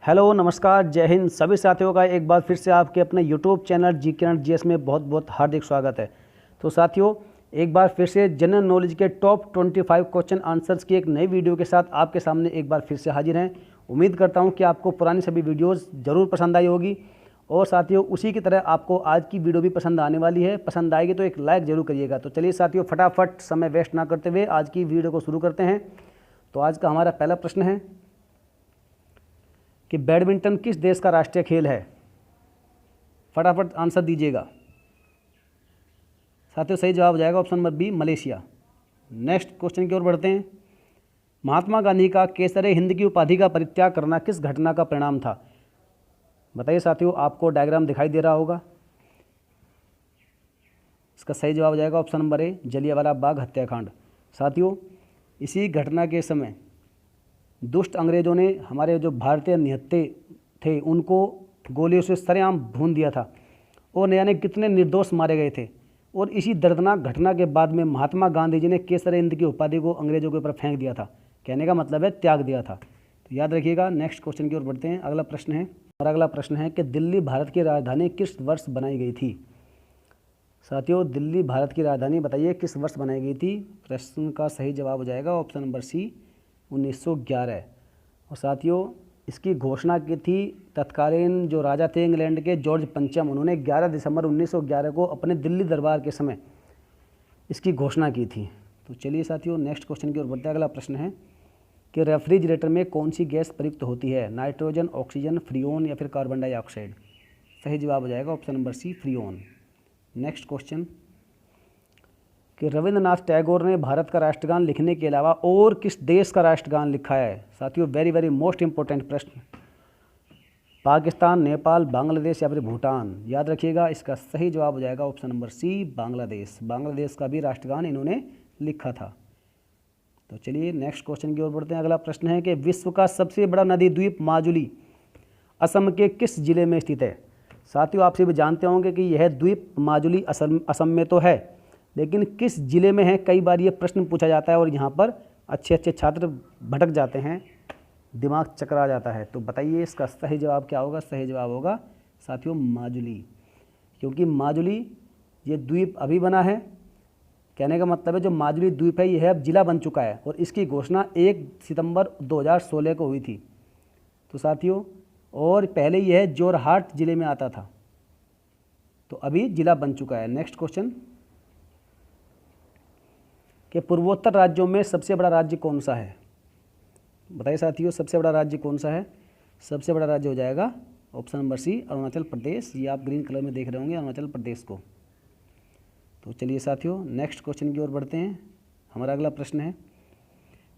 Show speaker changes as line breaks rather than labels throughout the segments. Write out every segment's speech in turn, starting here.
Hello नमस्कार, जय हिंद। सभी साथियों का एक बार फिर से आपके अपने यूट्यूब चैनल जी के जीएस में बहुत बहुत हार्दिक स्वागत है। तो साथियों, एक बार फिर से जनरल नॉलेज के टॉप 25 क्वेश्चन आंसर्स की एक नई वीडियो के साथ आपके सामने एक बार फिर से हाजिर हैं। उम्मीद करता हूं कि आपको पुरानी सभी वीडियोस ज़रूर पसंद आई होगी और साथियों उसी की तरह आपको आज की वीडियो भी पसंद आने वाली है। पसंद आएगी तो एक लाइक ज़रूर करिएगा। तो चलिए साथियों, फटाफट समय वेस्ट ना करते हुए आज की वीडियो को शुरू करते हैं। तो आज का हमारा पहला प्रश्न है कि बैडमिंटन किस देश का राष्ट्रीय खेल है। फटाफट आंसर दीजिएगा साथियों। सही जवाब हो जाएगा option number B, Malaysia. Next question की ओर बढ़ते हैं। महात्मा गांधी का केसरे हिंद की उपाधि का परित्याग करना किस घटना का परिणाम था। बताइए साथियों, आपको डायग्राम दिखाई दे रहा होगा। इसका सही जवाब हो जाएगा option number A, Jallianwala Bagh हत्याकांड। साथियों, इसी घटना के समय दुष्ट अंग्रेज़ों ने हमारे जो भारतीय निहत्थे थे उनको गोलियों से सरेआम भून दिया था और न जाने कितने निर्दोष मारे गए थे। और इसी दर्दनाक घटना के बाद में महात्मा गांधी जी ने केसरे हिंद की उपाधि को अंग्रेज़ों के ऊपर फेंक दिया था। कहने का मतलब है त्याग दिया था। तो याद रखिएगा। नेक्स्ट क्वेश्चन की ओर बढ़ते हैं। अगला प्रश्न है और अगला प्रश्न है कि दिल्ली भारत की राजधानी किस वर्ष बनाई गई थी। साथियों, दिल्ली भारत की राजधानी बताइए किस वर्ष बनाई गई थी। प्रश्न का सही जवाब हो जाएगा ऑप्शन नंबर सी, 1911। और साथियों, इसकी घोषणा की थी तत्कालीन जो राजा थे इंग्लैंड के, जॉर्ज पंचम। उन्होंने 11 दिसंबर 1911 को अपने दिल्ली दरबार के समय इसकी घोषणा की थी। तो चलिए साथियों, नेक्स्ट क्वेश्चन की ओर बढ़ते हैं। अगला प्रश्न है कि रेफ्रिजरेटर में कौन सी गैस प्रयुक्त होती है। नाइट्रोजन, ऑक्सीजन, फ्रीओन या फिर कार्बन डाइऑक्साइड। सही जवाब हो जाएगा option number C, freon. Next question कि रविंद्रनाथ टैगोर ने भारत का राष्ट्रगान लिखने के अलावा और किस देश का राष्ट्रगान लिखा है। साथियों, वेरी वेरी मोस्ट इंपॉर्टेंट प्रश्न। पाकिस्तान, नेपाल, बांग्लादेश या फिर भूटान। याद रखिएगा, इसका सही जवाब हो जाएगा option number C, Bangladesh. Bangladesh का भी राष्ट्रगान इन्होंने लिखा था। तो चलिए नेक्स्ट क्वेश्चन की ओर बढ़ते हैं। अगला प्रश्न है कि विश्व का सबसे बड़ा नदी द्वीप माजुली असम के किस जिले में स्थित है। साथियों, आप सभी जानते होंगे कि यह द्वीप माजुली असम में तो है, लेकिन किस जिले में है। कई बार ये प्रश्न पूछा जाता है और यहाँ पर अच्छे अच्छे छात्र भटक जाते हैं, दिमाग चकरा जाता है। तो बताइए इसका सही जवाब क्या होगा। सही जवाब होगा साथियों माजुली, क्योंकि माजुली ये द्वीप अभी बना है। कहने का मतलब है जो माजुली द्वीप है यह अब जिला बन चुका है और इसकी घोषणा 1 सितंबर 2016 को हुई थी। तो साथियों, और पहले यह जोरहाट जिले में आता था, तो अभी जिला बन चुका है। नेक्स्ट क्वेश्चन कि पूर्वोत्तर राज्यों में सबसे बड़ा राज्य कौन सा है। बताइए साथियों, सबसे बड़ा राज्य कौन सा है। सबसे बड़ा राज्य हो जाएगा ऑप्शन नंबर सी, अरुणाचल प्रदेश। ये आप ग्रीन कलर में देख रहे होंगे अरुणाचल प्रदेश को। तो चलिए साथियों, नेक्स्ट क्वेश्चन की ओर बढ़ते हैं। हमारा अगला प्रश्न है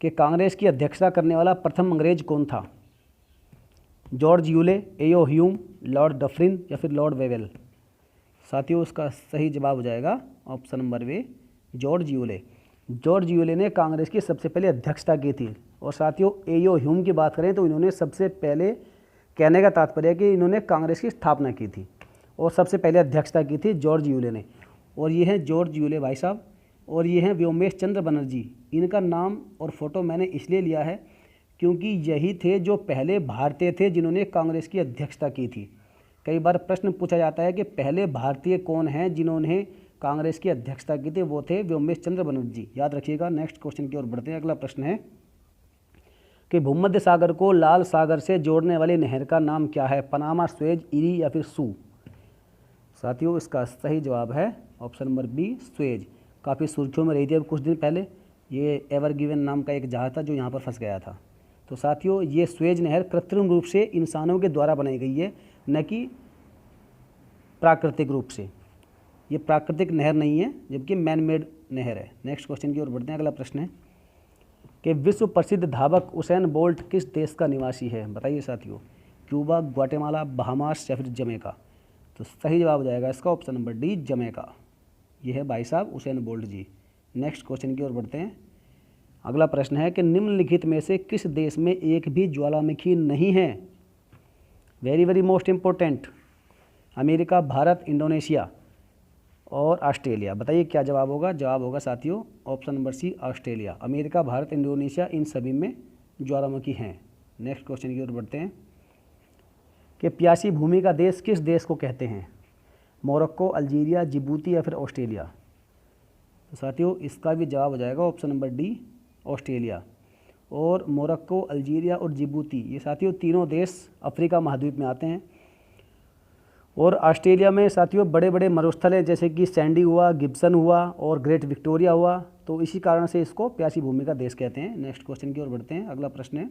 कि कांग्रेस की अध्यक्षता करने वाला प्रथम अंग्रेज कौन था। George Yule, A O Hume, Lord Dufferin या फिर लॉर्ड वेवेल। साथियों, इसका सही जवाब हो जाएगा ऑप्शन नंबर वे, जॉर्ज यूले। जॉर्ज यूले ने कांग्रेस की सबसे पहले अध्यक्षता की थी। और साथियों, एयो ह्यूम की बात करें तो इन्होंने सबसे पहले, कहने का तात्पर्य है कि इन्होंने कांग्रेस की स्थापना की थी और सबसे पहले अध्यक्षता की थी जॉर्ज यूले ने। और ये हैं जॉर्ज यूले भाई साहब, और ये हैं व्योमेश चंद्र बनर्जी। इनका नाम और फोटो मैंने इसलिए लिया है क्योंकि यही थे जो पहले भारतीय थे जिन्होंने कांग्रेस की अध्यक्षता की थी। कई बार प्रश्न पूछा जाता है कि पहले भारतीय कौन हैं जिन्होंने कांग्रेस की अध्यक्षता की थी। वो थे व्योमेश चंद्र बनर्जी। याद रखिएगा। नेक्स्ट क्वेश्चन की ओर बढ़ते हैं। अगला प्रश्न है कि भूमध्य सागर को लाल सागर से जोड़ने वाली नहर का नाम क्या है। पनामा, स्वेज, इरी या फिर सू। साथियों, इसका सही जवाब है ऑप्शन नंबर बी, स्वेज। काफ़ी सुर्खियों में रही थी अब कुछ दिन पहले। ये एवर गिवन नाम का एक जहाज़ था जो यहाँ पर फंस गया था। तो साथियों, ये स्वेज नहर कृत्रिम रूप से इंसानों के द्वारा बनाई गई है, न कि प्राकृतिक रूप से। ये प्राकृतिक नहर नहीं है, जबकि मैन मेड नहर है। नेक्स्ट क्वेश्चन की ओर बढ़ते हैं। अगला प्रश्न है कि विश्व प्रसिद्ध धावक उसेन बोल्ट किस देश का निवासी है। बताइए साथियों, क्यूबा, ग्वाटेमाला, बहामास या फिर जमैका। तो सही जवाब हो जाएगा इसका ऑप्शन नंबर डी, जमैका। ये है भाई साहब उसेन बोल्ट जी। नेक्स्ट क्वेश्चन की ओर बढ़ते हैं। अगला प्रश्न है कि निम्नलिखित में से किस देश में एक भी ज्वालामुखी नहीं है। Very very most important. America, Bharat, Indonesia और ऑस्ट्रेलिया। बताइए क्या जवाब होगा। जवाब होगा साथियों option number C, Australia. America, Bharat, Indonesia, इन सभी में ज्वालामुखी हैं। नेक्स्ट क्वेश्चन की ओर बढ़ते हैं। कि प्यासी भूमि का देश किस देश को कहते हैं? मोरक्को, अल्जीरिया, जिबूती या फिर ऑस्ट्रेलिया? तो साथियों इसका भी जवाब हो जाएगा ऑप्शन नंबर डी, ऑस्ट्रेलिया। और मोरक्को, अल्जीरिया और जिबूती, ये साथियों तीनों देश अफ्रीका महाद्वीप में आते हैं। और ऑस्ट्रेलिया में साथियों बड़े बड़े मरुस्थल हैं, जैसे कि सैंडी हुआ, गिब्सन हुआ और ग्रेट विक्टोरिया हुआ, तो इसी कारण से इसको प्यासी भूमि का देश कहते हैं। नेक्स्ट क्वेश्चन की ओर बढ़ते हैं। अगला प्रश्न है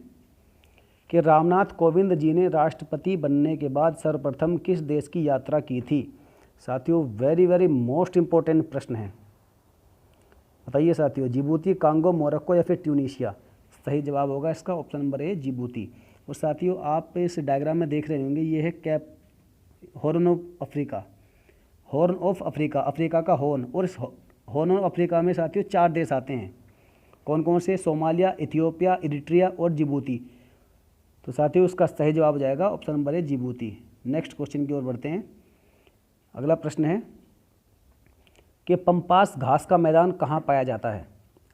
कि रामनाथ कोविंद जी ने राष्ट्रपति बनने के बाद सर्वप्रथम किस देश की यात्रा की थी? साथियों वेरी वेरी मोस्ट इम्पोर्टेंट प्रश्न है, बताइए साथियों। जिबूती, कांगो, मोरक्को या फिर ट्यूनीशिया? सही जवाब होगा इसका ऑप्शन नंबर ए, जिबूती। और साथियों आप इस डायग्राम में देख रहे होंगे, ये है cap horn of Africa, horn of Africa, Africa का हॉर्न। और इस हॉर्न ऑफ अफ्रीका में साथियों 4 देश आते हैं। कौन कौन से? सोमालिया, इथियोपिया, इरिट्रिया और जिबूती। तो साथियों उसका सही जवाब हो जाएगा option number A, Djibouti. Next question की ओर बढ़ते हैं। अगला प्रश्न है कि पंपास घास का मैदान कहाँ पाया जाता है?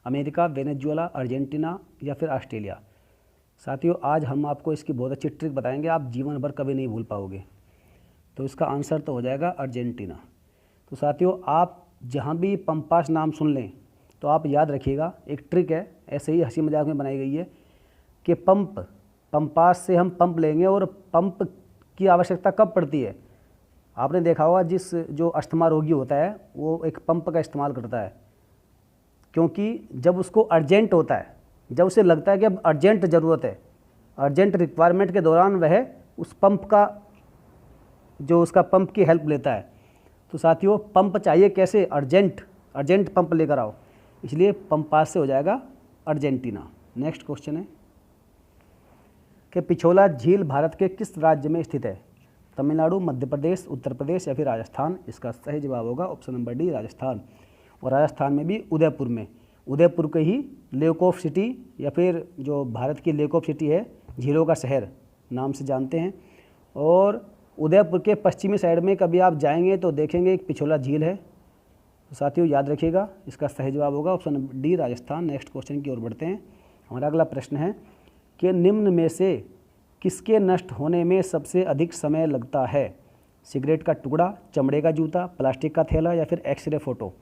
अमेरिका, वेनेजुएला, अर्जेंटीना या फिर ऑस्ट्रेलिया? साथियों आज हम आपको इसकी बहुत अच्छी ट्रिक बताएंगे, आप जीवन भर कभी नहीं भूल पाओगे। तो इसका आंसर तो हो जाएगा अर्जेंटीना। तो साथियों आप जहाँ भी पंपास नाम सुन लें तो आप याद रखिएगा, एक ट्रिक है, ऐसे ही हंसी मजाक में बनाई गई है कि पंपास से हम पंप लेंगे। और पंप की आवश्यकता कब पड़ती है? आपने देखा होगा जो अस्थमा रोगी होता है वो एक पंप का इस्तेमाल करता है, क्योंकि जब उसको अर्जेंट होता है, जब उसे लगता है कि अब अर्जेंट ज़रूरत है, अर्जेंट रिक्वायरमेंट के दौरान वह उस पंप का जो उसका पंप की हेल्प लेता है। तो साथियों पंप चाहिए कैसे? अर्जेंट पंप लेकर आओ, इसलिए पंपास से हो जाएगा अर्जेंटीना। नेक्स्ट क्वेश्चन है कि पिछोला झील भारत के किस राज्य में स्थित है? तमिलनाडु, मध्य प्रदेश, उत्तर प्रदेश या फिर राजस्थान? इसका सही जवाब होगा ऑप्शन नंबर डी, राजस्थान। और राजस्थान में भी उदयपुर में, उदयपुर के ही लेक ऑफ सिटी या फिर जो भारत की लेक ऑफ सिटी है, झीलों का शहर नाम से जानते हैं। और उदयपुर के पश्चिमी साइड में कभी आप जाएंगे तो देखेंगे एक पिछोला झील है। तो साथियों याद रखिएगा, इसका सही जवाब होगा option number D, Rajasthan. Next question की ओर बढ़ते हैं। हमारा अगला प्रश्न है कि निम्न में से किसके नष्ट होने में सबसे अधिक समय लगता है? सिगरेट का टुकड़ा, चमड़े का जूता, प्लास्टिक का थैला या फिर एक्सरे फ़ोटो?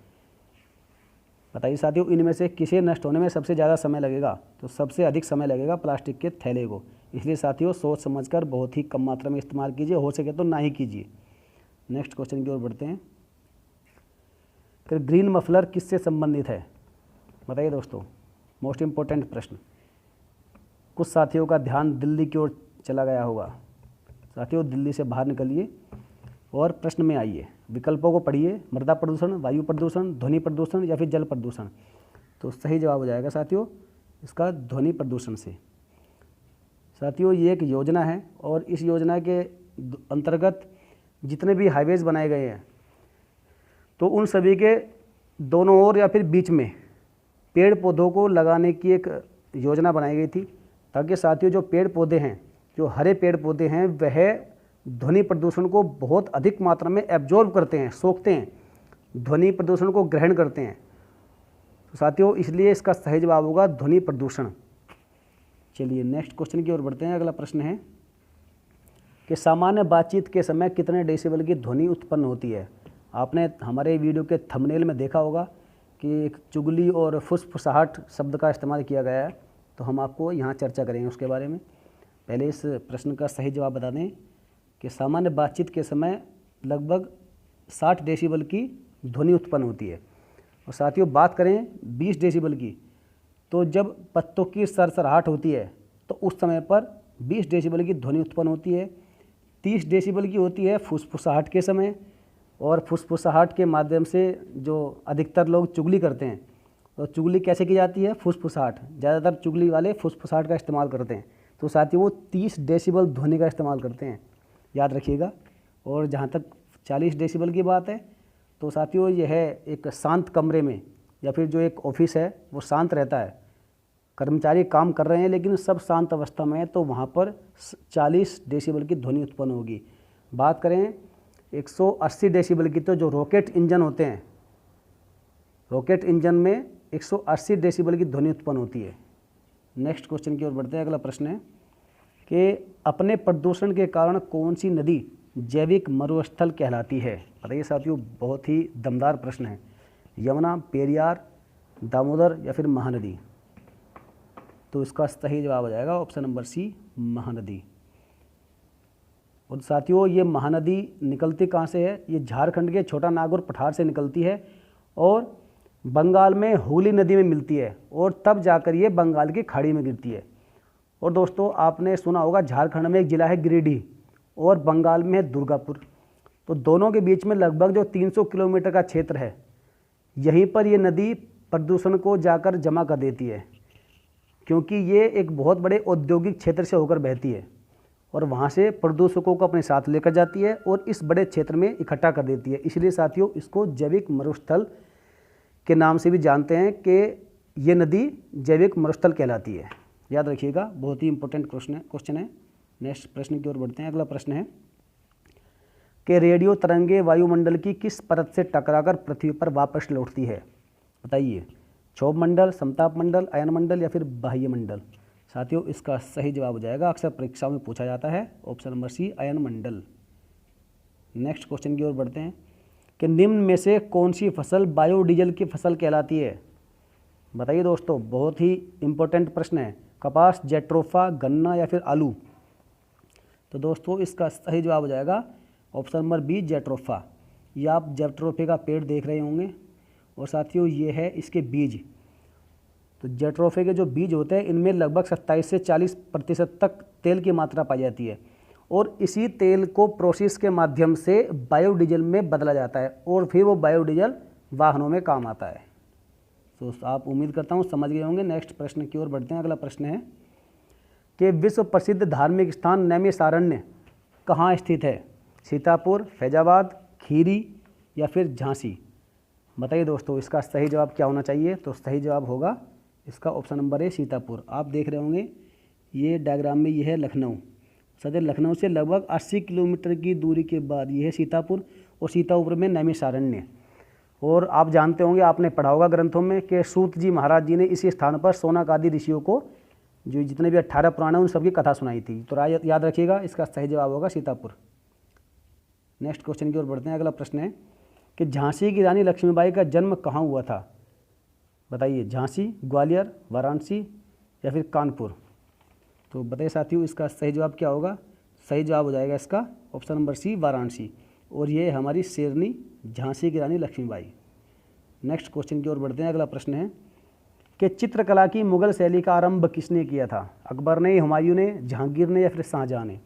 बताइए साथियों इनमें से किसे नष्ट होने में सबसे ज़्यादा समय लगेगा? तो सबसे अधिक समय लगेगा प्लास्टिक के थैले को। इसलिए साथियों सोच समझकर बहुत ही कम मात्रा में इस्तेमाल कीजिए, हो सके तो ना ही कीजिए। नेक्स्ट क्वेश्चन की ओर बढ़ते हैं। फिर ग्रीन मफलर किससे संबंधित है? बताइए दोस्तों, मोस्ट इम्पोर्टेंट प्रश्न। कुछ साथियों का ध्यान दिल्ली की ओर चला गया होगा। साथियों दिल्ली से बाहर निकलिए और प्रश्न में आइए, विकल्पों को पढ़िए। मृदा प्रदूषण, वायु प्रदूषण, ध्वनि प्रदूषण या फिर जल प्रदूषण? तो सही जवाब हो जाएगा साथियों इसका ध्वनि प्रदूषण से। साथियों ये एक योजना है और इस योजना के अंतर्गत जितने भी हाईवेज़ बनाए गए हैं तो उन सभी के दोनों ओर या फिर बीच में पेड़ पौधों को लगाने की एक योजना बनाई गई थी, ताकि साथियों जो पेड़ पौधे हैं, जो हरे पेड़ पौधे हैं, वह ध्वनि प्रदूषण को बहुत अधिक मात्रा में एब्जॉर्ब करते हैं, सोखते हैं, ध्वनि प्रदूषण को ग्रहण करते हैं। तो साथियों इसलिए इसका सही जवाब होगा ध्वनि प्रदूषण। चलिए नेक्स्ट क्वेश्चन की ओर बढ़ते हैं। अगला प्रश्न है कि सामान्य बातचीत के समय कितने डेसिबल की ध्वनि उत्पन्न होती है? आपने हमारे वीडियो के थंबनेल में देखा होगा कि एक चुगली और फुसफुसाहट शब्द का इस्तेमाल किया गया है, तो हम आपको यहाँ चर्चा करेंगे उसके बारे में। पहले इस प्रश्न का सही जवाब बता दें कि सामान्य बातचीत के समय लगभग 60 डेसिबल की ध्वनि उत्पन्न होती है। और साथियों बात करें 20 डेसिबल की, तो जब पत्तों की सरसराहट होती है तो उस समय पर 20 डेसिबल की ध्वनि उत्पन्न होती है। 30 डेसिबल की होती है फुसफुसाहट के समय, और फुसफुसाहट के माध्यम से जो अधिकतर लोग चुगली करते हैं, तो चुगली कैसे की जाती है? फुसफुसाहट, ज़्यादातर चुगली वाले फुसफुसाहट का इस्तेमाल करते हैं। तो साथियों वो 30 डेसिबल ध्वनि का इस्तेमाल करते हैं, याद रखिएगा। और जहाँ तक 40 डेसिबल की बात है, तो साथियों यह एक शांत कमरे में या फिर जो एक ऑफिस है वो शांत रहता है, कर्मचारी काम कर रहे हैं लेकिन सब शांत अवस्था में है, तो वहाँ पर 40 डेसिबल की ध्वनि उत्पन्न होगी। बात करें 180 डेसिबल की, तो जो रॉकेट इंजन होते हैं, रॉकेट इंजन में 180 डेसिबल की ध्वनि उत्पन्न होती है। नेक्स्ट क्वेश्चन की ओर बढ़ते हैं। अगला प्रश्न है कि अपने प्रदूषण के कारण कौन सी नदी जैविक मरुस्थल कहलाती है? बताइए साथियों, बहुत ही दमदार प्रश्न है। यमुना, पेरियार, दामोदर या फिर महानदी? तो इसका सही जवाब हो जाएगा ऑप्शन नंबर सी, महानदी। और साथियों, ये महानदी निकलती कहाँ से है? ये झारखंड के छोटा नागौर पठार से निकलती है और बंगाल में हुगली नदी में मिलती है और तब जाकर ये बंगाल की खाड़ी में गिरती है। और दोस्तों, आपने सुना होगा झारखंड में एक ज़िला है गिरिडीह और बंगाल में है दुर्गापुर। तो दोनों के बीच में लगभग जो 300 किलोमीटर का क्षेत्र है, यहीं पर ये नदी प्रदूषण को जाकर जमा कर देती है, क्योंकि ये एक बहुत बड़े औद्योगिक क्षेत्र से होकर बहती है और वहाँ से प्रदूषकों को अपने साथ लेकर जाती है और इस बड़े क्षेत्र में इकट्ठा कर देती है। इसलिए साथियों, इसको जैविक मरुस्थल के नाम से भी जानते हैं कि ये नदी जैविक मरुस्थल कहलाती है। याद रखिएगा, बहुत ही इंपॉर्टेंट क्वेश्चन है। नेक्स्ट प्रश्न की ओर बढ़ते हैं। अगला प्रश्न है कि रेडियो तरंगे वायुमंडल की किस परत से टकराकर पृथ्वी पर वापस लौटती है? बताइए, क्षोभ मंडल, समताप मंडल, अयन मंडल या फिर बाह्य मंडल? साथियों, इसका सही जवाब हो जाएगा, अक्सर परीक्षाओं में पूछा जाता है, ऑप्शन नंबर सी, अयन मंडल। नेक्स्ट क्वेश्चन की ओर बढ़ते हैं कि निम्न में से कौन सी फसल बायोडीजल की फसल कहलाती है? बताइए दोस्तों, बहुत ही इंपॉर्टेंट प्रश्न है। कपास, जेट्रोफा, गन्ना या फिर आलू? तो दोस्तों, इसका सही जवाब हो जाएगा ऑप्शन नंबर बी, जेट्रोफा। ये आप जेट्रोफे का पेड़ देख रहे होंगे और साथियों, ये है इसके बीज। तो जेट्रोफे के जो बीज होते हैं, इनमें लगभग 27 से 40% तक तेल की मात्रा पाई जाती है और इसी तेल को प्रोसेस के माध्यम से बायोडीजल में बदला जाता है और फिर वो बायोडीजल वाहनों में काम आता है। तो आप उम्मीद करता हूँ समझ गए होंगे। नेक्स्ट प्रश्न की ओर बढ़ते हैं। अगला प्रश्न है कि विश्व प्रसिद्ध धार्मिक स्थान नैमिषारण्य कहाँ स्थित है? सीतापुर, फैजाबाद, खीरी या फिर झांसी? बताइए दोस्तों, इसका सही जवाब क्या होना चाहिए? तो सही जवाब होगा इसका ऑप्शन नंबर ए, सीतापुर। आप देख रहे होंगे ये डायग्राम में ये है लखनऊ। सदर लखनऊ से लगभग 80 किलोमीटर की दूरी के बाद ये है सीतापुर और सीतापुर में नैमिषारण्य। और आप जानते होंगे, आपने पढ़ा होगा ग्रंथों में कि सूत जी महाराज जी ने इसी स्थान पर शौनक आदि ऋषियों को, जो जितने भी 18 पुराण हैं, उन सबकी कथा सुनाई थी। तो याद रखिएगा, इसका सही जवाब होगा सीतापुर। नेक्स्ट क्वेश्चन की ओर बढ़ते हैं। अगला प्रश्न है कि झांसी की रानी लक्ष्मीबाई का जन्म कहाँ हुआ था? बताइए, झांसी, ग्वालियर, वाराणसी या फिर कानपुर? तो बताइए साथियों, इसका सही जवाब क्या होगा? सही जवाब हो जाएगा इसका ऑप्शन नंबर सी, वाराणसी। और ये हमारी शेरनी झांसी की रानी लक्ष्मीबाई। नेक्स्ट क्वेश्चन की ओर बढ़ते हैं। अगला प्रश्न है कि चित्रकला की मुगल शैली का आरंभ किसने किया था? अकबर ने, हुमायूं ने, जहांगीर ने या फिर शाहजहां ने?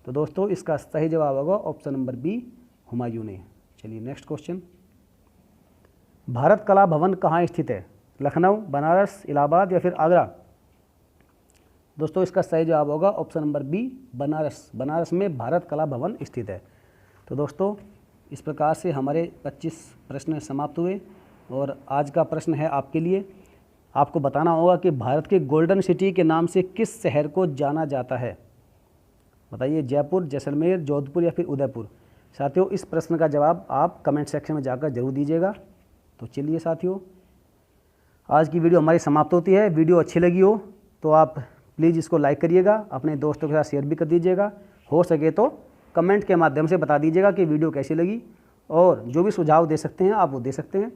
तो दोस्तों, इसका सही जवाब होगा ऑप्शन नंबर बी, हुमायूं ने। चलिए नेक्स्ट क्वेश्चन, भारत कला भवन कहाँ स्थित है? लखनऊ, बनारस, इलाहाबाद या फिर आगरा? दोस्तों, इसका सही जवाब होगा option number B, Banaras. Banaras में भारत कला भवन स्थित है। तो दोस्तों, इस प्रकार से हमारे 25 प्रश्न समाप्त हुए और आज का प्रश्न है आपके लिए। आपको बताना होगा कि भारत के गोल्डन सिटी के नाम से किस शहर को जाना जाता है? बताइए, जयपुर, जैसलमेर, जोधपुर या फिर उदयपुर? साथियों, इस प्रश्न का जवाब आप कमेंट सेक्शन में जाकर जरूर दीजिएगा। तो चलिए साथियों, आज की वीडियो हमारी समाप्त होती है। वीडियो अच्छी लगी हो तो आप प्लीज़ इसको लाइक करिएगा, अपने दोस्तों के साथ शेयर भी कर दीजिएगा। हो सके तो कमेंट के माध्यम से बता दीजिएगा कि वीडियो कैसी लगी और जो भी सुझाव दे सकते हैं आप वो दे सकते हैं।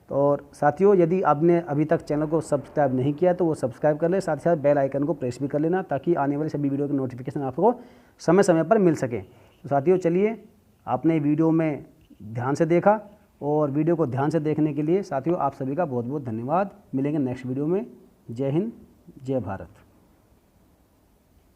तो और साथियों, यदि आपने अभी तक चैनल को सब्सक्राइब नहीं किया तो वो सब्सक्राइब कर ले, साथ ही साथ बेल आइकन को प्रेस भी कर लेना, ताकि आने वाली सभी वीडियो की नोटिफिकेशन आपको समय समय पर मिल सके। तो साथियों, चलिए, आपने वीडियो में ध्यान से देखा और वीडियो को ध्यान से देखने के लिए साथियों आप सभी का बहुत बहुत धन्यवाद। मिलेंगे नेक्स्ट वीडियो में। जय हिंद, जय भारत।